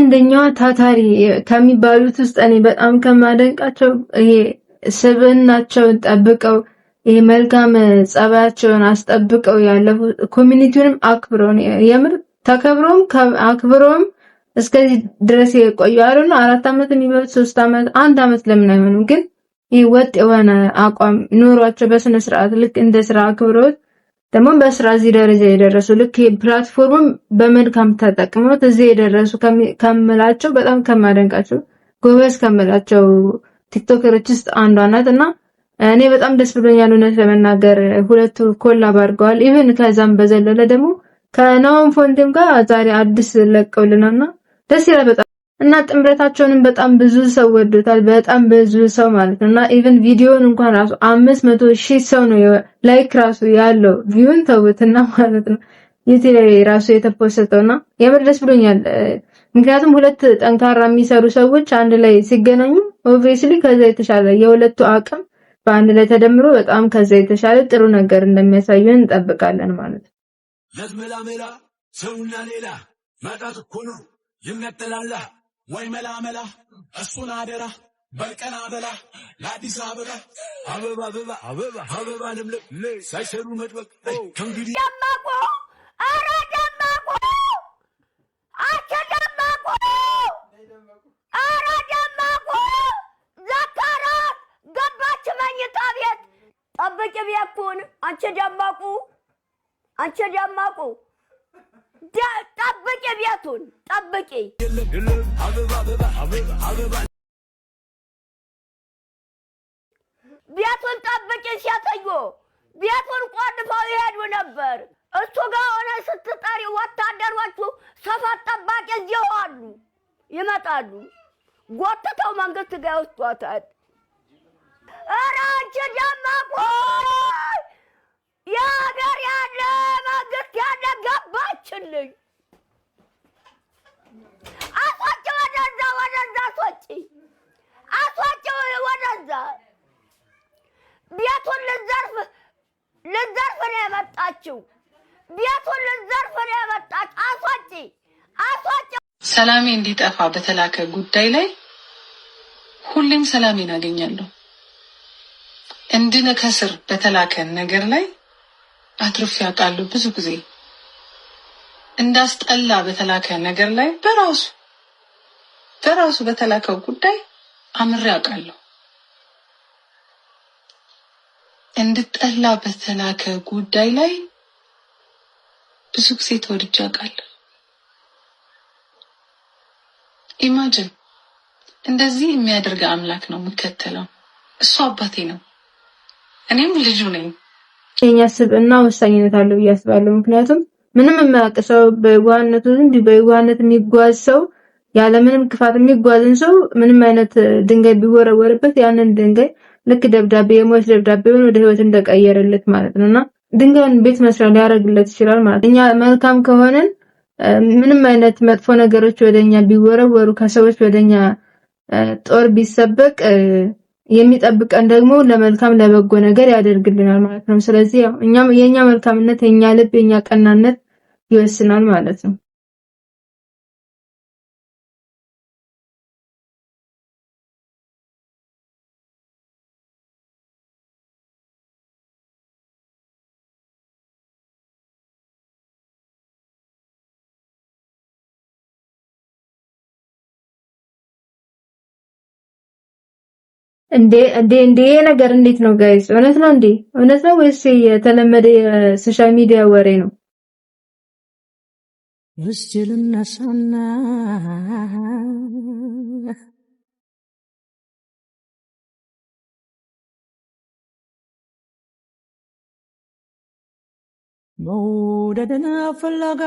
አንደኛዋ ታታሪ ከሚባሉት ውስጥ እኔ በጣም ከማደንቃቸው ይሄ ስብዕናቸውን ጠብቀው ይሄ መልካም ጸባያቸውን አስጠብቀው ያለፉ ኮሚኒቲውንም አክብረው የምር ተከብረውም አክብረውም እስከዚህ ድረስ የቆዩ አይደል? 4 ዓመት የሚበልጥ 3 ዓመት 1 ዓመት ለምን አይሆንም? ግን ይሄ ወጥ የሆነ አቋም ኑሯቸው በስነ ስርዓት ልክ እንደ ስራ አክብረውት ደግሞ በስራ እዚህ ደረጃ የደረሱ ልክ ፕላትፎርሙን በመልካም ተጠቅመው እዚህ የደረሱ ከምላቸው በጣም ከማደንቃቸው ጎበዝ ከምላቸው ቲክቶከሮች ውስጥ አንዷ ናት እና እኔ በጣም ደስ ብሎኛል እውነት ለመናገር ሁለቱ ኮላብ አድርገዋል። ኢቭን ከዛም በዘለለ ደግሞ ከናሆም ፎንቴም ጋር ዛሬ አዲስ ለቀውልናልና ደስ ይላል በጣም እና ጥምረታቸውንም በጣም ብዙ ሰው ወዶታል። በጣም ብዙ ሰው ማለት ነውና ኢቭን ቪዲዮን እንኳን ራሱ 500,000 ሰው ነው ላይክ ራሱ ያለው ቪውን ተውትና ማለት ነው ዩቲዩብ ራሱ የተፖስተውና የምር ደስ ብሎኛል። ምክንያቱም ሁለት ጠንካራ የሚሰሩ ሰዎች አንድ ላይ ሲገናኙ ኦብቪየስሊ ከዛ የተሻለ የሁለቱ አቅም በአንድ ላይ ተደምሮ በጣም ከዛ የተሻለ ጥሩ ነገር እንደሚያሳየን እንጠብቃለን ማለት ነው። ለዝመላመላ ሰውና ሌላ ማጣት እኮ ነው ይነጠላላ ወይ መላመላ እሱን አደራ በቀና በላ ለአዲስ አበባ አበባ አበባ አበባ አበባ ለምለም ሳይሰሩ መጥበቅ ከእንግዲህ ደማቆ አረ ደማቆ አቸ ደማቆ አረ ደማቆ ዘካራ ገባች መኝታ ቤት ጠብቂ ቤቱን አንቺ ደማቁ ጠብቂ ቤቱን ጠብቂ ቤቱን ጠብቂ ሲያተዮ ቤቱን ቆልፈው ይሄዱ ነበር። እሱ ጋር ሆነ ስትጠሪ ወታደሮቹ ሰፈር ጠባቂ እዚሁ አሉ ይመጣሉ። ጎትተው መንግስት ጋር ወስዷታል። ኧረ አንቺ ደማቁ የሀገር ያለ መንግስት ያለ ገባችልኝ። አስወጪ ወደዛ አስወጪ ወደዛ። ቤቱን ልዘርፍ ነው የመጣችው። ቤቱን ልዘርፍ ነው የመጣች። አስወጪ። ሰላሜ እንዲጠፋ በተላከ ጉዳይ ላይ ሁሌም ሰላሜን አገኛለሁ። እንድነከስር በተላከ ነገር ላይ አትርፍ ያውቃሉ። ብዙ ጊዜ እንዳስጠላ በተላከ ነገር ላይ በራሱ በተላከው ጉዳይ አምሬ ያውቃለሁ። እንድጠላ በተላከ ጉዳይ ላይ ብዙ ጊዜ ተወድጄ ያውቃለሁ። ኢማጂን እንደዚህ የሚያደርግ አምላክ ነው የምከተለው። እሱ አባቴ ነው፣ እኔም ልጁ ነኝ። የኛ ስብዕና ወሳኝነት አለው ብዬ አስባለሁ። ምክንያቱም ምንም የማያውቅ ሰው በዋህነቱ እንዲህ በዋህነት የሚጓዝ ሰው ያለምንም ክፋት የሚጓዝን ሰው ምንም አይነት ድንጋይ ቢወረወርበት ያንን ድንጋይ ልክ ደብዳቤ የሞት ደብዳቤውን ወደ ህይወት እንደቀየረለት ማለት ነውና ድንጋዩን ቤት መስሪያ ሊያደርግለት ይችላል ማለት። እኛ መልካም ከሆነን ምንም አይነት መጥፎ ነገሮች ወደኛ ቢወረወሩ ከሰዎች ወደኛ ጦር ቢሰበቅ የሚጠብቀን ደግሞ ለመልካም ለበጎ ነገር ያደርግልናል ማለት ነው። ስለዚህ ያው የኛ መልካምነት የኛ ልብ የኛ ቀናነት ይወስናል ማለት ነው። እንዴ ነገር እንዴት ነው ጋይስ? እውነት ነው እንዴ? እውነት ነው ወይስ የተለመደ የሶሻል ሚዲያ ወሬ ነው? ምስጅልና ሰና መውደድና ፍለጋ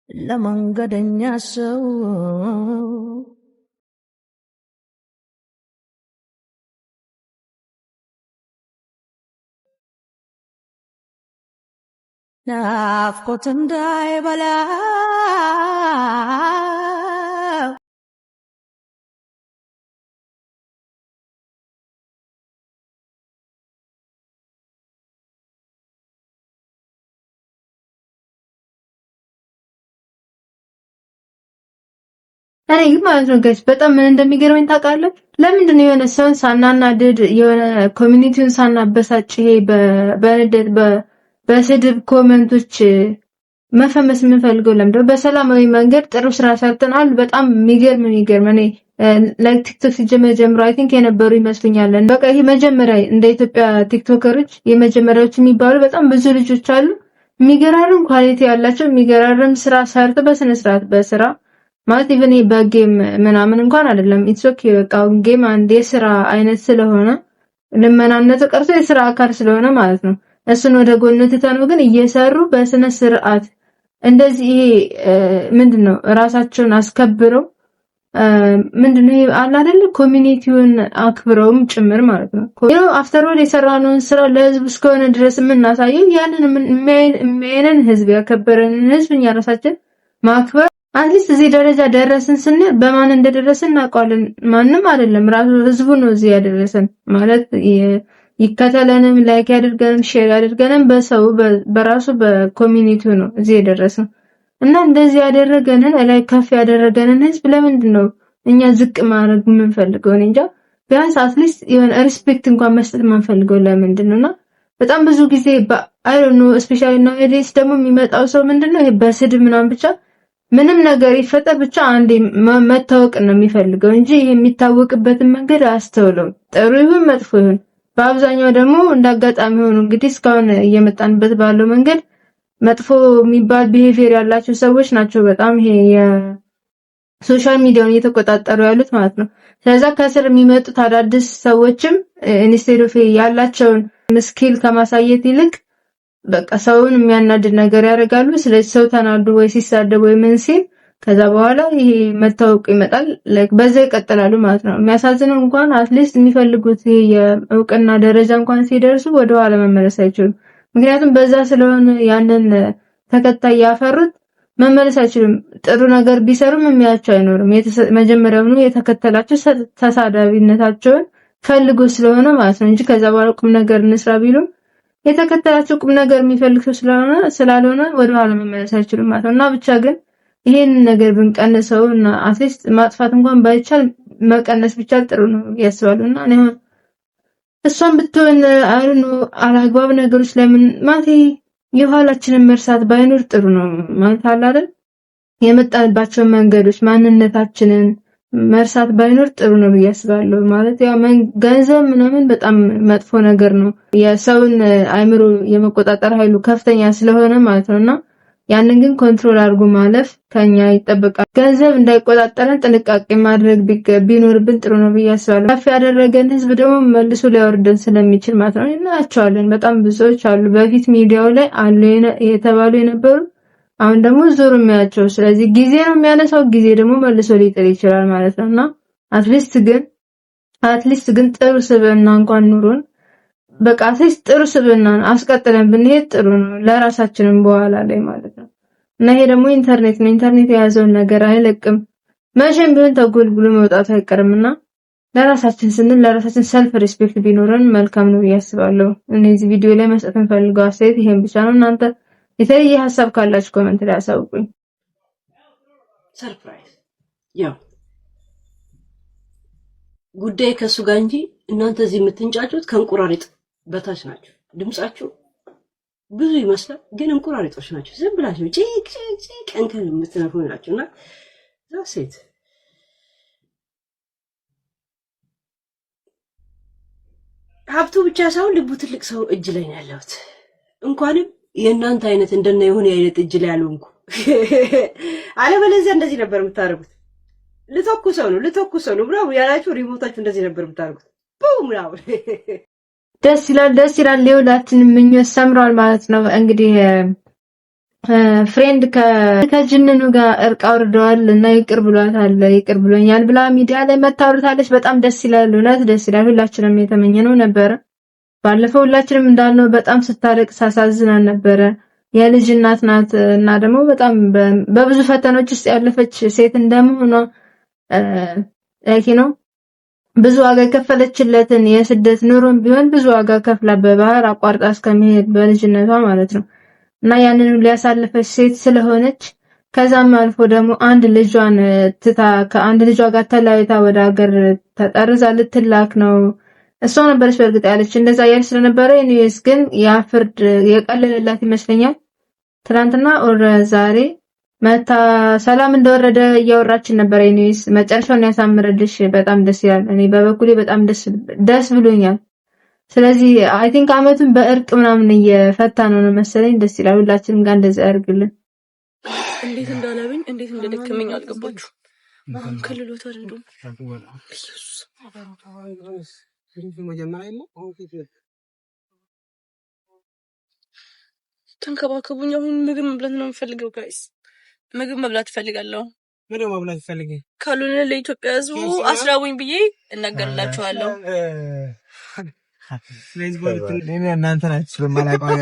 ለመንገደኛ ሰው ናፍቆት እንዳይበላ እኔ ግን ማለት ነው ጋይስ በጣም ምን እንደሚገርመኝ ታውቃለህ? ለምንድን ነው የሆነ ሰውን ሳናናድድ የሆነ ኮሚኒቲውን ሳናበሳጭ ይሄ በንዴት በስድብ ኮሜንቶች መፈመስ የምንፈልገው? ለምንድነው በሰላማዊ መንገድ ጥሩ ስራ ሰርተናል። በጣም የሚገርም እኔ ላይክ ቲክቶክ ሲጀመር ጀምሮ አይ ቲንክ የነበሩ ይመስሉኛል። በቃ ይሄ መጀመሪያ እንደ ኢትዮጵያ ቲክቶከሮች የመጀመሪያዎቹ የሚባሉ በጣም ብዙ ልጆች አሉ። የሚገራርም ኳሊቲ ያላቸው የሚገራርም ስራ ሰርተው በስነ ስርዓት በስራ ማለት ኢቭን በጌም ምናምን እንኳን አይደለም ኢትስ ኦኬ በቃ ጌም አንድ የስራ አይነት ስለሆነ ልመናነቱ ቀርቶ የስራ አካል ስለሆነ ማለት ነው። እሱን ወደ ጎን ትተው ግን እየሰሩ በስነ ስርዓት እንደዚህ ምንድነው ራሳቸውን አስከብረው ምንድነው አለ አይደል ኮሚኒቲውን አክብረውም ጭምር ማለት ነው። አፍተር ኦል የሰራነውን ስራ ለህዝብ እስከሆነ ድረስ የምናሳየው ያንን የሚያየንን ህዝብ ያከበረንን ህዝብ እኛ ራሳችን ማክበር አትሊስት እዚህ ደረጃ ደረስን ስንል በማን እንደደረስን እናውቃለን። ማንም አይደለም ራሱ ህዝቡ ነው እዚህ ያደረሰን ማለት ይከተለንም ላይክ ያድርገንም ሼር ያድርገንም በሰው በራሱ በኮሚኒቲው ነው እዚህ የደረስነው። እና እንደዚህ ያደረገንን ላይ ከፍ ያደረገንን ህዝብ ለምንድን ነው እኛ ዝቅ ማድረግ የምንፈልገው? እንጃ ቢያንስ አትሊስት የሆነ ሪስፔክት እንኳን መስጠት የምንፈልገው ለምንድን ነውና በጣም ብዙ ጊዜ አይ ዶንት ኖ ስፔሻሊ ናውዴይስ ደግሞ የሚመጣው ሰው ምንድነው ይሄ በስድብ ምናምን ብቻ ምንም ነገር ይፈጠር ብቻ አንዴ መታወቅ ነው የሚፈልገው እንጂ ይሄ የሚታወቅበትን መንገድ አስተውለው ጥሩ ይሁን መጥፎ ይሁን በአብዛኛው ደግሞ እንዳጋጣሚ ሆኖ እንግዲህ እስካሁን እየመጣንበት ባለው መንገድ መጥፎ የሚባል ቢሄቪየር ያላቸው ሰዎች ናቸው በጣም ይሄ የሶሻል ሚዲያውን እየተቆጣጠሩ ያሉት ማለት ነው። ስለዚህ ከስር የሚመጡት አዳዲስ ሰዎችም ኢንስቴድ ኦፍ ያላቸውን ስኪል ከማሳየት ይልቅ በቃ ሰውን የሚያናድድ ነገር ያደርጋሉ። ስለዚህ ሰው ተናዱ ወይ ሲሳደብ ወይ ምን ሲል ከዛ በኋላ ይሄ መታወቁ ይመጣል ላይክ በዛ ይቀጥላሉ ማለት ነው። የሚያሳዝነው እንኳን አትሊስት የሚፈልጉት ይሄ የእውቅና ደረጃ እንኳን ሲደርሱ ወደ ኋላ መመለስ አይችሉም። ምክንያቱም በዛ ስለሆነ ያንን ተከታይ ያፈሩት መመለስ አይችሉም። ጥሩ ነገር ቢሰሩም የሚያቸው አይኖርም። መጀመሪያውኑ የተከተላቸው ተሳዳቢነታቸውን ፈልጎ ስለሆነ ማለት ነው እንጂ ከዛ በኋላ ቁም ነገር እንስራ ቢሉ የተከተላቸው ቁም ነገር የሚፈልግ ሰው ስላልሆነ ወደ ኋላ መመለስ አይችሉም ማለት ነው። እና ብቻ ግን ይሄን ነገር ብንቀንሰው እና አትሊስት ማጥፋት እንኳን ባይቻል መቀነስ ብቻ ጥሩ ነው ያስባሉና እኔ እሷን ብትሆን አይኑ አላግባብ ነገሮች ለምን ማለት የኋላችንን መርሳት ባይኖር ጥሩ ነው ማለት አለ አይደል? የመጣንባቸው መንገዶች ማንነታችንን መርሳት ባይኖር ጥሩ ነው ያስባለሁ። ማለት ያው ገንዘብ ምናምን በጣም መጥፎ ነገር ነው። የሰውን አእምሮ የመቆጣጠር ኃይሉ ከፍተኛ ስለሆነ ማለት ነውና ያንን ግን ኮንትሮል አድርጎ ማለፍ ከኛ ይጠበቃል። ገንዘብ እንዳይቆጣጠረን ጥንቃቄ ማድረግ ቢኖርብን ጥሩ ነው ያስባለሁ። ከፍ ያደረገን ህዝብ ደግሞ መልሶ ሊያወርደን ስለሚችል ማለት ነው። እናያቸዋለን። በጣም ብዙዎች አሉ በፊት ሚዲያው ላይ አሉ የተባሉ የነበሩ አሁን ደግሞ ዞር የሚያቸው። ስለዚህ ጊዜ ነው የሚያነሳው፣ ጊዜ ደግሞ መልሶ ሊጥል ይችላል ማለት ነውና አትሊስት ግን ጥሩ ስብዕና እንኳን ኑሮን በቃ አትሊስት ጥሩ ስብዕናን አስቀጥለን ብንሄድ ጥሩ ነው ለራሳችንም በኋላ ላይ ማለት ነው። እና ይሄ ደግሞ ኢንተርኔት ነው። ኢንተርኔት የያዘውን ነገር አይለቅም። መቼም ቢሆን ተጎልጉሎ መውጣቱ አይቀርምና ለራሳችን ስንል ለራሳችን ሰልፍ ሪስፔክት ቢኖረን መልካም ነው ያስባለሁ። እኔ እዚህ ቪዲዮ ላይ መስጠት የምፈልገው አስተያየት ይሄን ብቻ ነው። እናንተ የተለየ ሀሳብ ካላችሁ ኮሜንት ላይ አሳውቁኝ። ሰርፕራይዝ ያው ጉዳይ ከሱ ጋር እንጂ እናንተ እዚህ የምትንጫጩት ከእንቁራሪጥ በታች ናቸው። ድምጻችሁ ብዙ ይመስላል ግን እንቁራሪጦች ናቸው። ዝም ብላችሁ ጭቅ እንከን የምትነፉ ናቸውና ዛሴት ሀብቱ ብቻ ሳይሆን ልቡ ትልቅ ሰው እጅ ላይ ነው ያለሁት። እንኳንም የእናንተ አይነት እንደነ የሆነ አይነት እጅ ላይ ያለውንኩ አለበለዚያ እንደዚህ ነበር የምታደርጉት። ልተኩሰው ነው ብራው ያላችሁ ሪሞታችሁ እንደዚህ ነበር የምታደርጉት። ቡም ነው። ደስ ይላል። ለሁላችንም ምኞት ሰምሯል ማለት ነው። እንግዲህ ፍሬንድ ከጅንኑ ጋር እርቅ አውርደዋል እና ይቅር ብሎኛል ብላ ሚዲያ ላይ መታወራለች። በጣም ደስ ይላል። እውነት ደስ ይላል። ሁላችንም የተመኘነው ነበር። ባለፈው ሁላችንም እንዳልነው በጣም ስታረቅ ሳሳዝናን ነበረ። የልጅ እናት ናት እና ደግሞ በጣም በብዙ ፈተናዎች ውስጥ ያለፈች ሴት እንደመሆኗ ነው ብዙ ዋጋ የከፈለችለትን የስደት ኑሮም ቢሆን ብዙ ዋጋ ከፍላ በባህር አቋርጣ እስከመሄድ በልጅነቷ ማለት ነው እና ያንን ሊያሳለፈች ሴት ስለሆነች ከዛም አልፎ ደግሞ አንድ ልጇን ትታ ከአንድ ልጇ ጋር ተለያይታ ወደ ሀገር ተጠርዛ ልትላክ ነው። እሷ ነበረች በእርግጥ ያለች እንደዛ ያለች ስለነበረ ኒውስ ግን ያ ፍርድ የቀለለላት ይመስለኛል። ትናንትና ኦር ዛሬ መታ ሰላም እንደወረደ እያወራችን ነበር። ኒውስ መጨረሻውን ያሳምርልሽ። በጣም ደስ ይላል። እኔ በበኩሌ በጣም ደስ ብሎኛል። ስለዚህ አይ ቲንክ አመቱን በእርቅ ምናምን እየፈታ ነው መሰለኝ። ደስ ይላል። ሁላችንም ጋር እንደዛ ያርግልን። እንዴት እንዳለብኝ እንዴት እንደደከመኝ አልገባችሁ። ከልሎታ አይደለም ተንከባከቡኝ። አሁን ምግብ መብላት ነው የምፈልገው ጋይስ፣ ምግብ መብላት እፈልጋለሁ። ምንም መብላት ፈልጌ ካልሆነ ለኢትዮጵያ ሕዝቡ አስራውኝ ብዬ እናገርላችኋለሁ። እናንተ ናችሁ ስለማላውቀው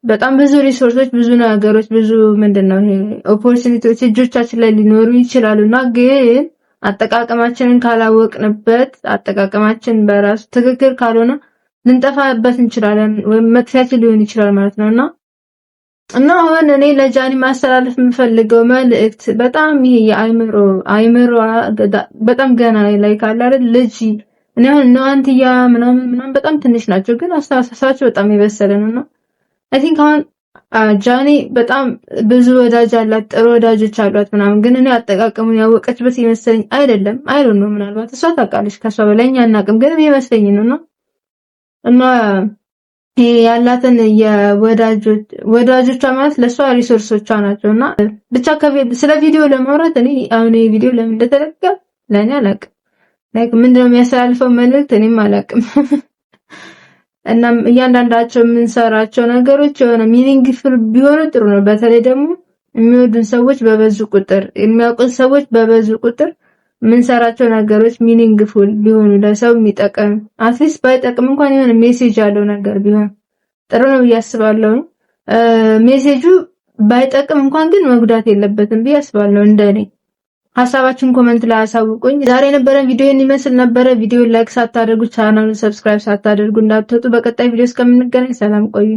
በጣም ብዙ ሪሶርሶች፣ ብዙ ነገሮች፣ ብዙ ምንድነው ይሄ ኦፖርቹኒቲዎች እጆቻችን ላይ ሊኖሩ ይችላሉና ግን አጠቃቀማችንን ካላወቅንበት አጠቃቀማችን በራሱ ትክክል ካልሆነ ልንጠፋበት እንችላለን ወይም መጥፊያችን ሊሆን ይችላል ማለት ነውና አሁን እኔ ለጃኒ ማስተላለፍ የምፈልገው መልእክት በጣም ይሄ የአይምሮ በጣም ገና ላይ ካለ አይደል ልጅ እኔ አሁን አንትያ ምናምን በጣም ትንሽ ናቸው፣ ግን አስተሳሰባቸው በጣም የበሰለ ነውና አይ ቲንክ አሁን ጃኒ በጣም ብዙ ወዳጅ አላት፣ ጥሩ ወዳጆች አሏት ምናምን፣ ግን እኔ አጠቃቀሙን ያወቀችበት ይመስለኝ አይደለም። አይዶን ነው ምናልባት እሷ ታውቃለች ከሷ በላይ እኛ አናውቅም፣ ግን ይመስለኝ ነው እና ያላትን የወዳጆቿ ማለት ለሷ ሪሶርሶቿ ናቸውና ብቻ ስለ ቪዲዮ ለማውራት እኔ አሁን ይሄ ቪዲዮ ለምን እንደተለቀቀ ለኔ አላውቅም። ምንድነው የሚያስተላልፈው መልእክት እኔም አላውቅም። እናም እያንዳንዳቸው የምንሰራቸው ነገሮች የሆነ ሚኒንግፉል ቢሆኑ ጥሩ ነው። በተለይ ደግሞ የሚወዱን ሰዎች በበዙ ቁጥር፣ የሚያውቁን ሰዎች በበዙ ቁጥር የምንሰራቸው ነገሮች ሚኒንግፉል ቢሆኑ ለሰው የሚጠቅም አትሊስት ባይጠቅም እንኳን የሆነ ሜሴጅ ያለው ነገር ቢሆን ጥሩ ነው ብዬ አስባለሁ። ሜሴጁ ባይጠቅም እንኳን ግን መጉዳት የለበትም ብዬ አስባለሁ። እንደኔ ሐሳባችሁን ኮሜንት ላይ አሳውቁኝ። ዛሬ የነበረን ቪዲዮ ይመስል ነበረ። ቪዲዮ ላይክ ሳታደርጉ ቻናሉን ሰብስክራይብ ሳታደርጉ እንዳትወጡ። በቀጣይ ቪዲዮ እስከምንገናኝ ሰላም ቆዩ።